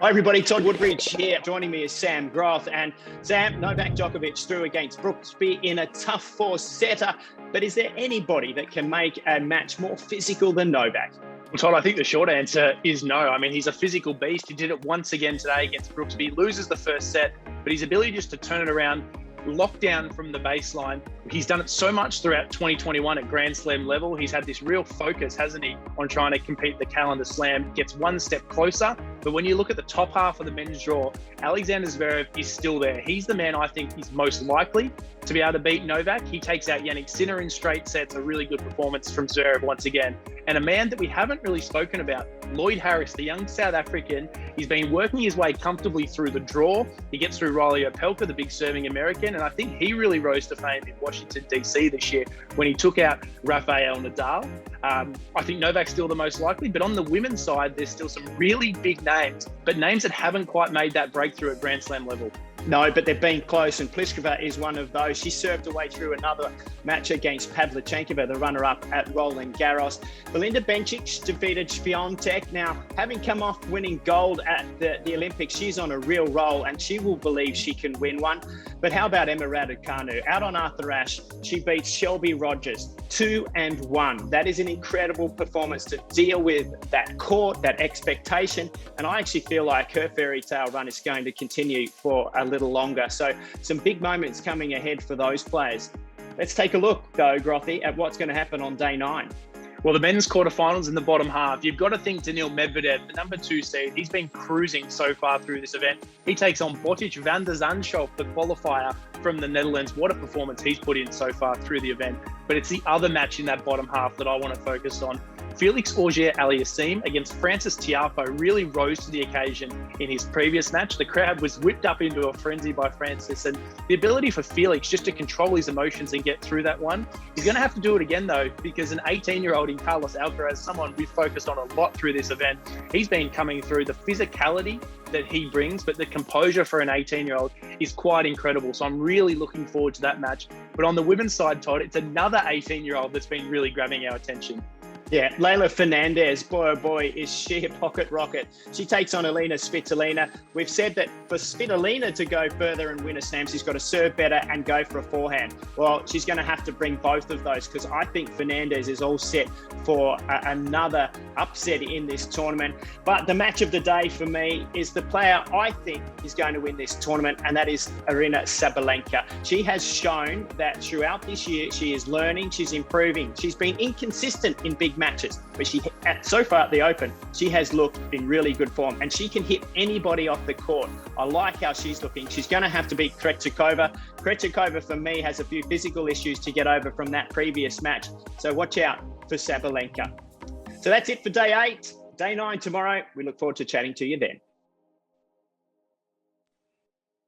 Hi everybody, Todd Woodbridge here. Joining me is Sam Groth. And Sam, Novak Djokovic threw against Brooksby in a tough four-setter. But is there anybody that can make a match more physical than Novak? Well, Todd, I think the short answer is no. I mean, he's a physical beast. He did it once again today against Brooksby. Loses the first set, but his ability just to turn it around, lock down from the baseline. He's done it so much throughout 2021 at Grand Slam level. He's had this real focus, hasn't he, on trying to compete the calendar slam. Gets one step closer. But when you look at the top half of the men's draw, Alexander Zverev is still there. He's the man I think is most likely to be able to beat Novak. He takes out Jannik Sinner in straight sets, a really good performance from Zverev once again. And a man that we haven't really spoken about, Lloyd Harris, the young South African. He's been working his way comfortably through the draw. He gets through Riley Opelka, the big serving American, and I think he really rose to fame in Washington, D.C. this year when he took out Rafael Nadal. I think Novak's still the most likely, but on the women's side, there's still some really big names, but names that haven't quite made that breakthrough at Grand Slam level. No, but they've been close, and Pliskova is one of those. She served her way through another match against Pavlyuchenkova, the runner-up at Roland Garros. Belinda Bencic defeated Swiatek. Now, having come off winning gold at the Olympics, she's on a real roll, and she will believe she can win one. But how about Emma Raducanu? Out on Arthur Ashe, she beats Shelby Rogers 2-1. That is an incredible performance to deal with that court, that expectation. And I actually feel like her fairy tale run is going to continue for a little longer. So some big moments coming ahead for those players. Let's take a look, though, Grothy, at what's going to happen on day 9. Well, the men's quarterfinals in the bottom half, you've got to think Daniil Medvedev, the number 2 seed. He's been cruising so far through this event. He takes on Botic van der Zandschulp, the qualifier from the Netherlands. What a performance he's put in so far through the event. But it's the other match in that bottom half that I want to focus on. Felix Auger-Aliassime against Francis Tiafoe really rose to the occasion in his previous match. The crowd was whipped up into a frenzy by Francis, and the ability for Felix just to control his emotions and get through that one. He's going to have to do it again, though, because an 18-year-old in Carlos Alcaraz, someone we've focused on a lot through this event, he's been coming through the physicality that he brings, but the composure for an 18-year-old is quite incredible. So I'm really looking forward to that match. But on the women's side, Todd, it's another 18-year-old that's been really grabbing our attention. Yeah, Leylah Fernandez, boy oh boy, is she a pocket rocket. She takes on Alina Svitolina. We've said that for Svitolina to go further and win a slam, she's got to serve better and go for a forehand. Well, she's going to have to bring both of those, because I think Fernandez is all set for another upset in this tournament. But the match of the day for me is the player I think is going to win this tournament, and that is Aryna Sabalenka. She has shown that throughout this year, she is learning, she's improving. She's been inconsistent in big matches, but so far at the Open, she has looked in really good form, and she can hit anybody off the court. I like how she's looking. She's going to have to beat Krejcikova. Krejcikova, for me, has a few physical issues to get over from that previous match, so watch out for Sabalenka. So that's it for day 8. Day 9 tomorrow. We look forward to chatting to you then.